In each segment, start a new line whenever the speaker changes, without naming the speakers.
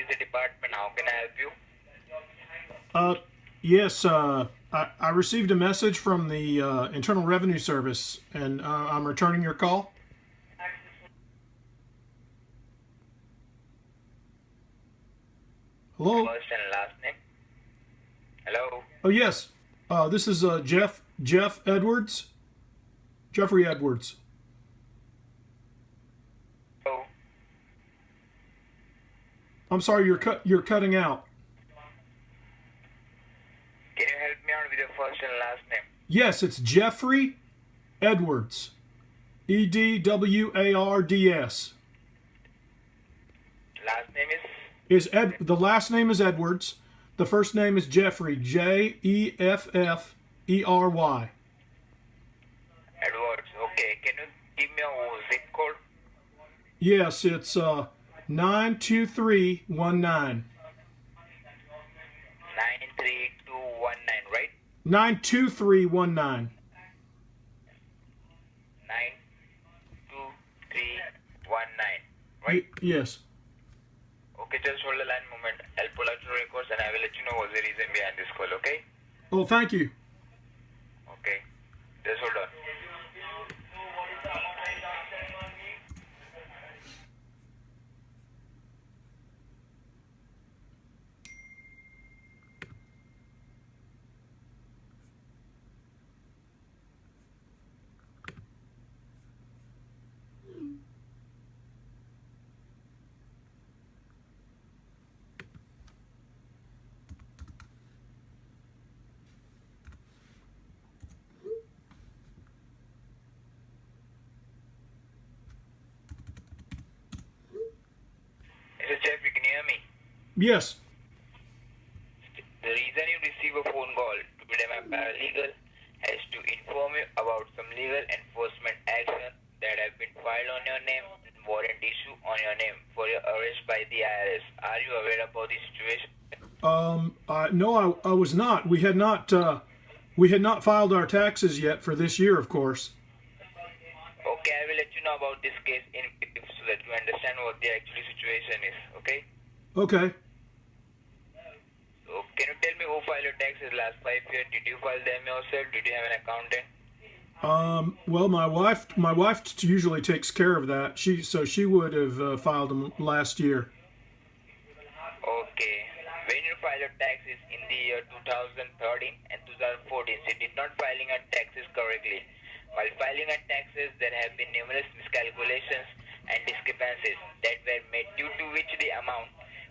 is the department. How can I help you?
Yes, I received a message from the Internal Revenue Service, and I'm returning your call. Hello?
First and last name. Hello.
Oh, yes. This is Jeff Edwards. Jeffrey Edwards.
Hello.
I'm sorry, you're cutting out.
Can you help me out with your first and last name?
Yes, it's Jeffrey Edwards. Edwards.
Last name is
The last name is Edwards. The first name is Jeffrey. Jefffery.
Edwards. Okay. Can you give me a zip code?
Yes, it's 92319.
93219, right?
92319.
92319, right?
Yes.
Okay, just hold the line moment. I'll pull out your records and I will let you know what's the reason behind this call, okay?
Oh, thank you.
Okay. Just hold on. Mr. Jeff, you can hear me?
Yes.
The reason you receive a phone call to be my paralegal has to inform you about some legal enforcement action that have been filed on your name and warrant issue on your name for your arrest by the IRS. Are you aware about the situation?
No, I was not. We had not filed our taxes yet for this year, of course.
Okay, I will let you know about this case in brief so that you understand what the actual situation is, okay?
Okay.
So, can you tell me who filed your taxes last 5 years? Did you file them yourself? Did you have an accountant?
Well, my wife usually takes care of that. She would have filed them last year.
Okay. When you filed your taxes in the year 2013 and 2014, you did not filing your taxes correctly. While filing your taxes, there have been numerous miscalculations and discrepancies that were made due to which the amount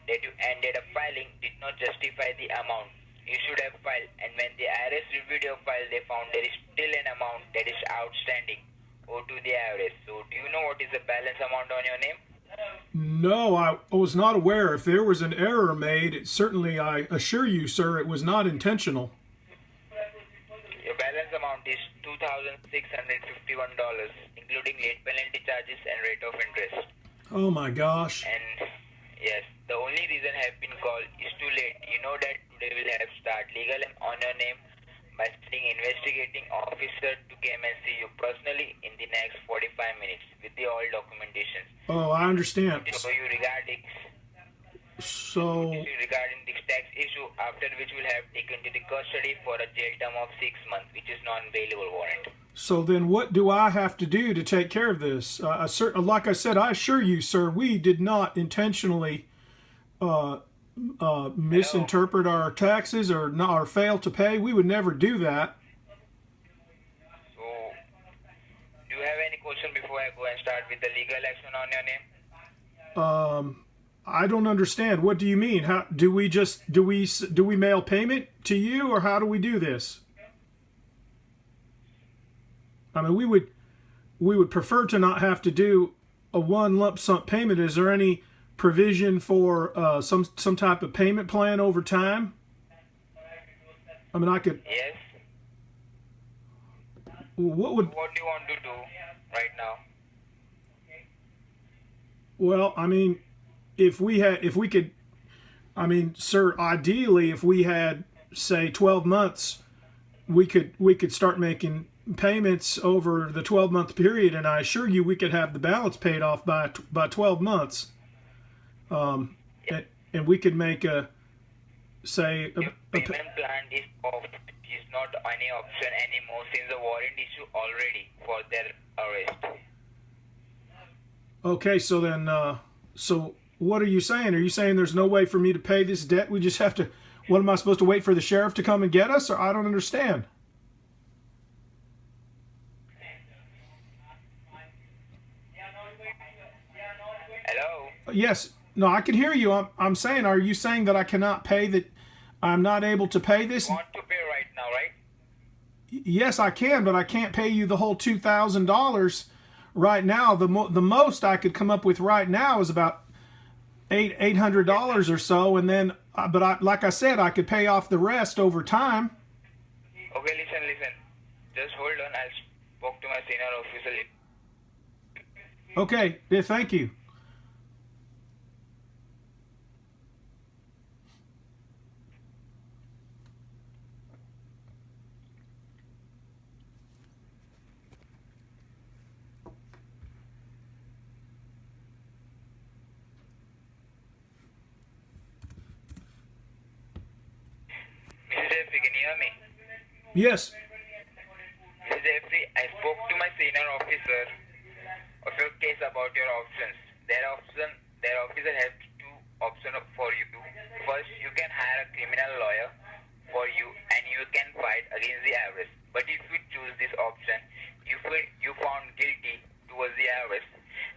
that you ended up filing did not justify the amount you should have filed, and when the IRS reviewed your file, they found there is still an amount that is outstanding owed to the IRS. So, do you know what is the balance amount on your name?
No, I was not aware. If there was an error made, certainly I assure you, sir, it was not intentional.
Your balance amount is $2,651, including late penalty charges and rate of interest.
Oh my gosh.
And yes, the only reason I have been called is too late. You know that today will have start legal and on your name by sending investigating officer to come and see you personally in the next 45 minutes with the all documentation.
Oh, I understand.
So you regarding this tax issue, after which will have taken to the custody for a jail term of 6 months, which is non-bailable warrant.
So then what do I have to do to take care of this? Like I said, I assure you, sir, we did not intentionally misinterpret our taxes or fail to pay. We would never do that.
So, do you have any question before I go and start with the legal action on your name?
I don't understand. What do you mean? How do we mail payment to you, or how do we do this? I mean, we would prefer to not have to do a one lump sum payment. Is there any provision for some type of payment plan over time? I mean, I could.
Yes.
What do
you want to do right now?
Well, I mean, if we could, I mean, sir, ideally, if we had, say, 12 months, we could start making payments over the 12-month period, and I assure you we could have the balance paid off by 12 months. and we could make a say
Your payment plan is off. Is not any option anymore since the warrant issue already for their arrest.
okay. So then, so what are you saying? Are you saying there's no way for me to pay this debt? We just have to. What am I supposed to wait for the sheriff to come and get us? Or I don't understand.
Hello?
Yes. No, I can hear you. I'm saying, are you saying that I cannot pay that? I'm not able to pay this?
You want to pay right now, right?
Yes, I can, but I can't pay you the whole $2,000 right now. The most I could come up with right now is about $800 or so, and then, like I said, I could pay off the rest over time.
Okay, listen. Just hold on. I'll spoke to my senior officer.
Okay. Yeah, thank you.
Mrs. Jeffrey, can you hear me?
Yes.
Mrs. Jeffrey, I spoke to my senior officer of your case about your options. Their officer has two options for you. First, you can hire a criminal lawyer for you and you can fight against the IRS. But if you choose this option, you found guilty towards the IRS,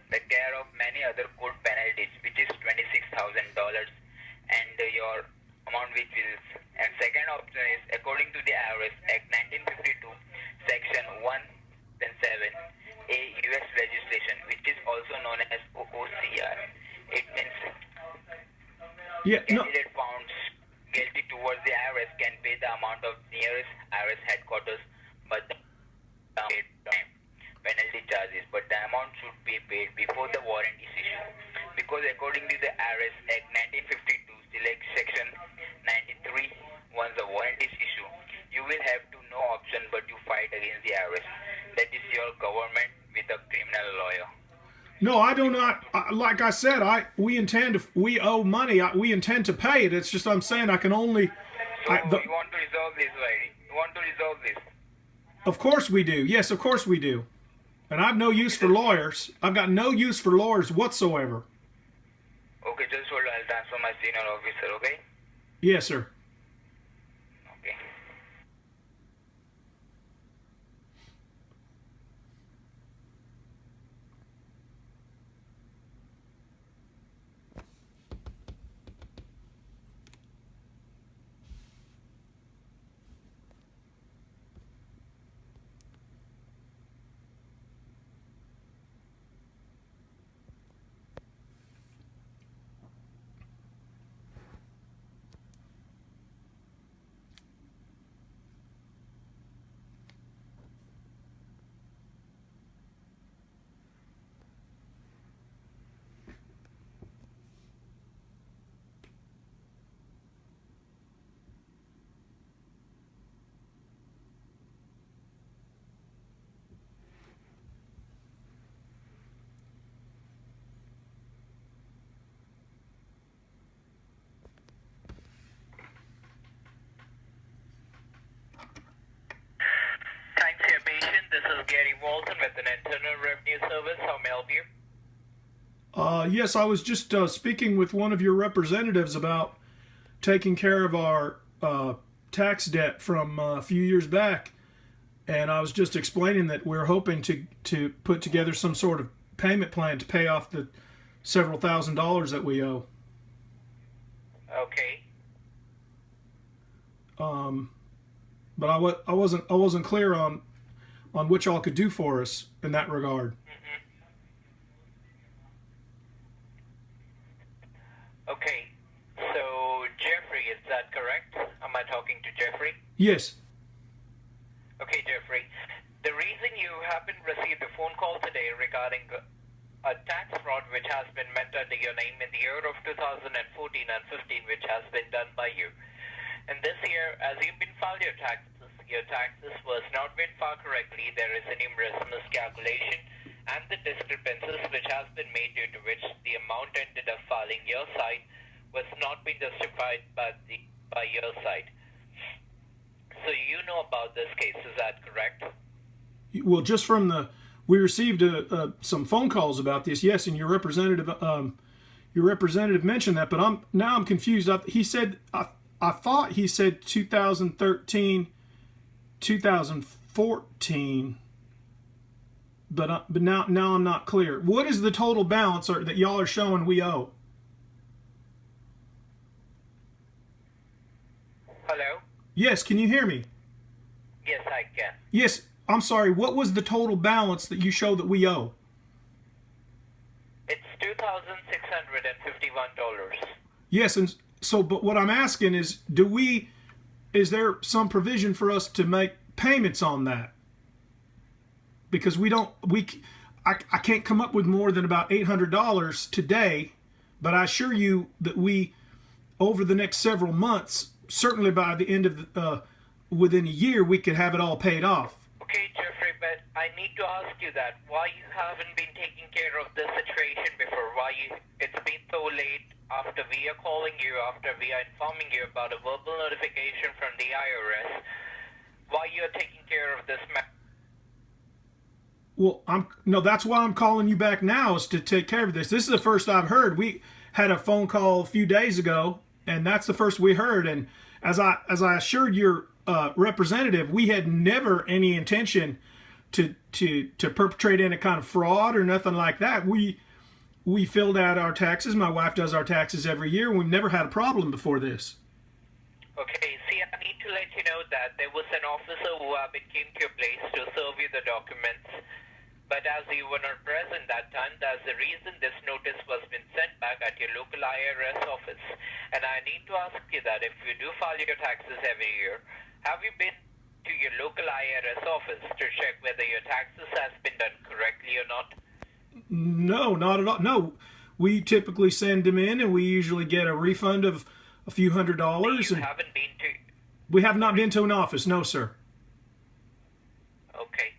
the care of many other court penalties, which is $26,000, and your amount which is. And second option is according to the IRS Act 1952, Section 1 then 7, a U.S. legislation, which is also known as OCR. It means candidate found guilty towards the IRS can pay the amount of nearest IRS headquarters, but the penalty charges, but the amount should be paid before the warrant is issued. Because according to the IRS Act 1952, select Section 93, once the warrant is issued, you will have to no option but to fight against the IRS. That is your government with a criminal lawyer.
No, I do not. Like I said, we owe money. We intend to pay it. It's just I'm saying I can only.
You want to resolve this, right? You want to resolve this?
Of course we do. Yes, of course we do. And I've no use for lawyers. I've got no use for lawyers whatsoever.
Okay, just hold on. I'll transfer my senior officer, okay?
Yes, sir.
Okay. Thanks for your patience. This is Gary Walton with an Internal Revenue Service. How may I help you?
Yes, I was just speaking with one of your representatives about taking care of our tax debt from a few years back, and I was just explaining that we're hoping to put together some sort of payment plan to pay off the several $1,000s that we owe.
Okay.
But I wasn't clear on what y'all could do for us in that regard.
Okay. So, Jeffrey, is that correct? Am I talking to Jeffrey?
Yes.
Okay, Jeffrey. The reason you haven't received a phone call today regarding a tax fraud which has been meant under your name in the year of 2014 and 15, which has been done by you. And this year, as you've been filed your taxes was not been filed correctly. There is a numerous miscalculation and the discrepancies which has been made due to which the amount ended up filing your side was not being justified by your side. So you know about this case, is that correct?
Well, just from we received some phone calls about this, yes, and your representative mentioned that, but I'm confused. He said I thought he said 2013, 2014, but now I'm not clear. What is the total balance that y'all are showing we owe?
Hello?
Yes, can you hear me?
Yes, I can.
Yes, I'm sorry. What was the total balance that you show that we owe?
It's $2,651.
Yes, and so, but what I'm asking is, is there some provision for us to make payments on that? Because I can't come up with more than about $800 today, but I assure you that over the next several months, certainly by the end of within a year, we could have it all paid off.
Okay, Jeffrey, but I need to ask you that. Why you haven't been taking care of this situation before? It's been so late after we are calling you, after we are informing you about a verbal notification from the IRS? Why you are taking care of this matter?
Well, that's why I'm calling you back now, is to take care of this. This is the first I've heard. We had a phone call a few days ago, and that's the first we heard. And as I assured your representative, we had never any intention to perpetrate any kind of fraud or nothing like that. We filled out our taxes. My wife does our taxes every year, and we've never had a problem before this.
Okay, see, I need to let you know that there was an officer who came to your place to serve you the documents. But as you were not present that time, that's the reason this notice was been sent back at your local IRS office. And I need to ask you that if you do file your taxes every year, have you been to your local IRS office to check whether your taxes has been done correctly or not?
No, not at all. No, we typically send them in, and we usually get a refund of a few $100s.
You haven't been to...
We have not been to an office, no, sir.
Okay.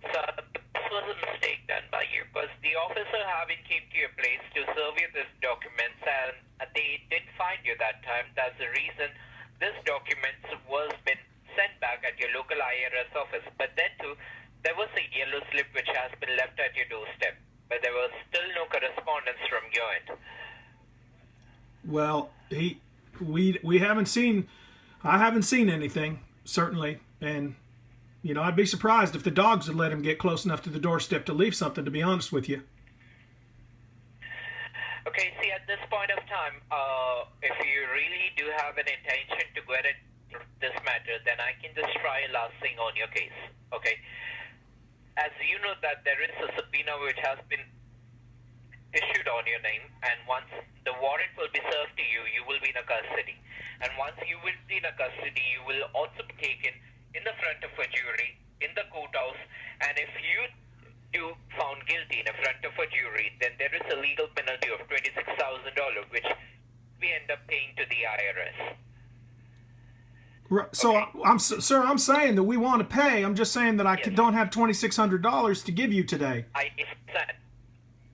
So this was a mistake done by you, because the officer having came to your place to serve you this documents, and they did find you that time. That's the reason this documents was been sent back at your local IRS office. But then too, there was a yellow slip which has been left at your doorstep, but there was still no correspondence from your end.
Well, we haven't seen. I haven't seen anything, certainly, and I'd be surprised if the dogs would let him get close enough to the doorstep to leave something, to be honest with you.
Okay, see, at this point of time, if you really do have an intention to go ahead and this matter, then I can just try a last thing on your case, okay? As you know that there is a subpoena which has been issued on your name, and once the warrant will be served to you, you will be in a custody. And once you will be in a custody, you will also be taken in the front of a jury in the courthouse, and if you do found guilty in the front of a jury, then there is a legal penalty of $26,000, which we end up paying to the IRS.
Right. So, okay. I'm saying that we want to pay. I'm just saying that I don't have $2,600 to give you today.
I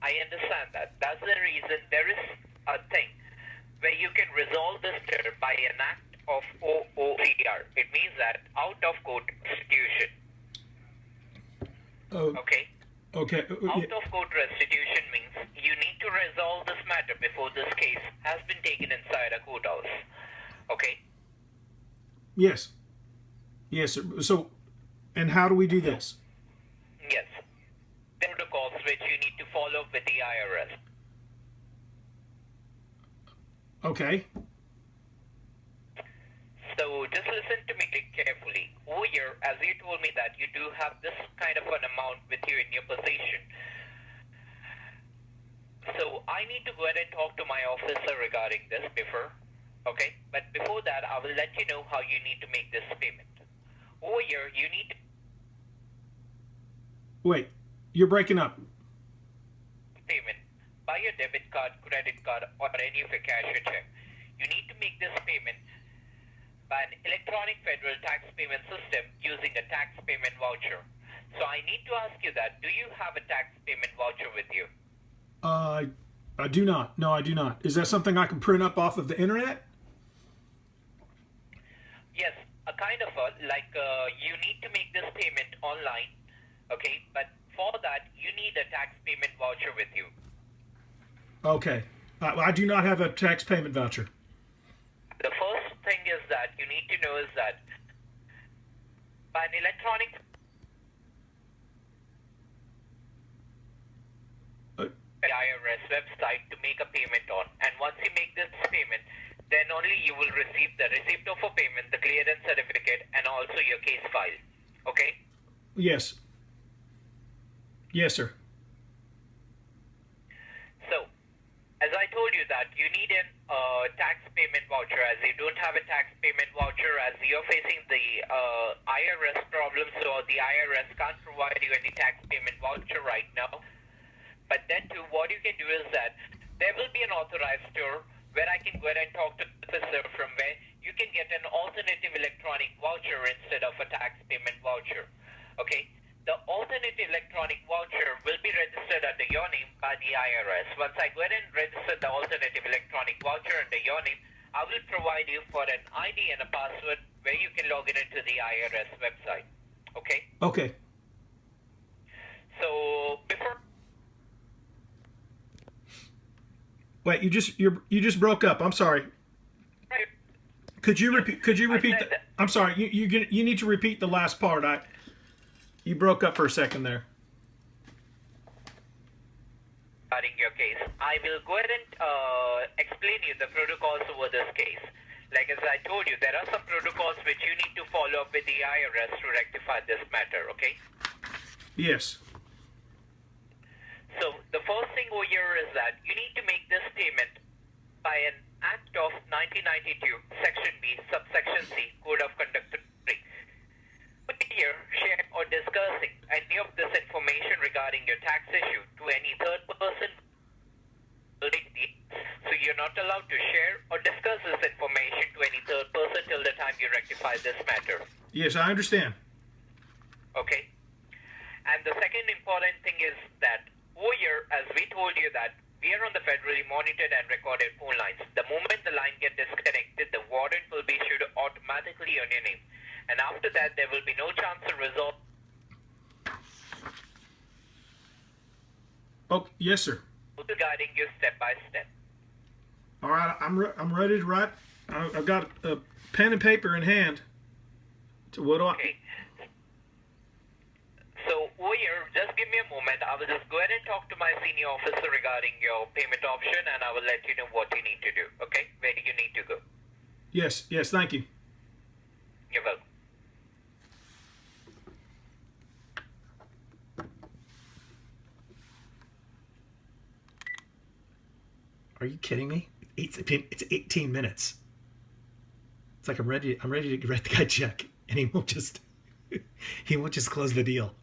understand that. That's the reason there is a thing where you can resolve this matter by an act of OOCR. It means that out of court restitution. Okay?
Okay.
Out of court restitution means you need to resolve this matter before this case has been taken inside a courthouse. Okay?
Yes. Yes, sir. So, and how do we do this?
Yes. There are protocols which you need to follow with the IRS.
Okay.
So just listen to me carefully. Over here, as you told me that you do have this kind of an amount with you in your possession. So I need to go ahead and talk to my officer regarding this before. Okay? But before that, I will let you know how you need to make this payment. Over here, you need to...
Wait, you're breaking up.
Payment by your debit card, credit card, or any of your cash or check. You need to make this payment by an electronic federal tax payment system using a tax payment voucher. So I need to ask you that, do you have a tax payment voucher with you?
I do not. No, I do not. Is that something I can print up off of the internet?
Yes, a kind of a, like you need to make this payment online, okay? But for that, you need a tax payment voucher with you.
Okay. I do not have a tax payment voucher.
The first thing is that you need to know is that by an electronic
Uh,
IRS website to make a payment on, and once you make this payment, then only you will receive the receipt of a payment, the clearance certificate, and also your case file. Okay?
yes. Yes, sir.
So, as I told you that you need a tax payment voucher, as you don't have a tax payment voucher, as you're facing the IRS problem, so the IRS can't provide you any tax payment voucher right now. But then too, what you can do is that there will be an authorized store where I can go ahead and talk to the officer from where you can get an alternative electronic voucher instead of a tax payment voucher. Okay? The alternative electronic voucher will be registered under your name by the IRS. Once I go ahead and register the alternative electronic voucher under your name, I will provide you for an ID and a password where you can log in into the IRS website. Okay?
Okay.
So before
Wait, you just broke up. I'm sorry. Could you repeat? Could you repeat? I'm sorry. You need to repeat the last part. You broke up for a second there.
regarding your case, I will go ahead and explain you the protocols over this case. Like as I told you, there are some protocols which you need to follow up with the IRS to rectify this matter. Okay?
Yes.
So the first thing over here is that you need to make this payment by an Act of 1992, Section B, Subsection C, Code of Conduct 3. Here, share or discussing any of this information regarding your tax issue to any third person. So you're not allowed to share or discuss this information to any third person till the time you rectify this matter.
Yes, I understand.
Okay? And the second important thing is that over here, as we told you that we are on the federally monitored and recorded phone lines. The moment the line gets disconnected, the warrant will be issued automatically on your name. And after that, there will be no chance to resolve.
Oh, yes, sir.
Guiding you step by step.
All right, I'm ready to write. I've got a pen and paper in hand. So what do I?
Okay. So over here, just give me a moment. I will just go ahead and talk to my senior officer regarding your payment option, and I will let you know what you need to do. Okay? Where do you need to go?
Yes, thank you.
You're welcome.
Are you kidding me? It's 18 minutes. It's like I'm ready to write the guy a check, and he won't just close the deal.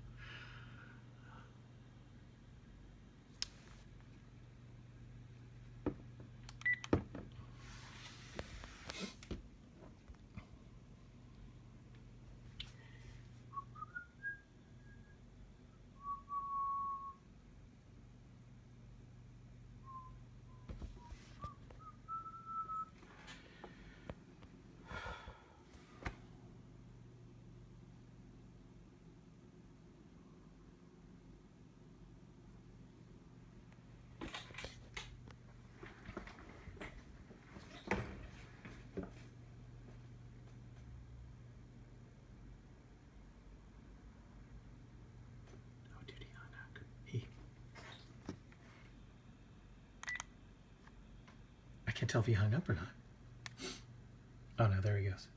I can't tell if he hung up or not. Oh no, there he goes.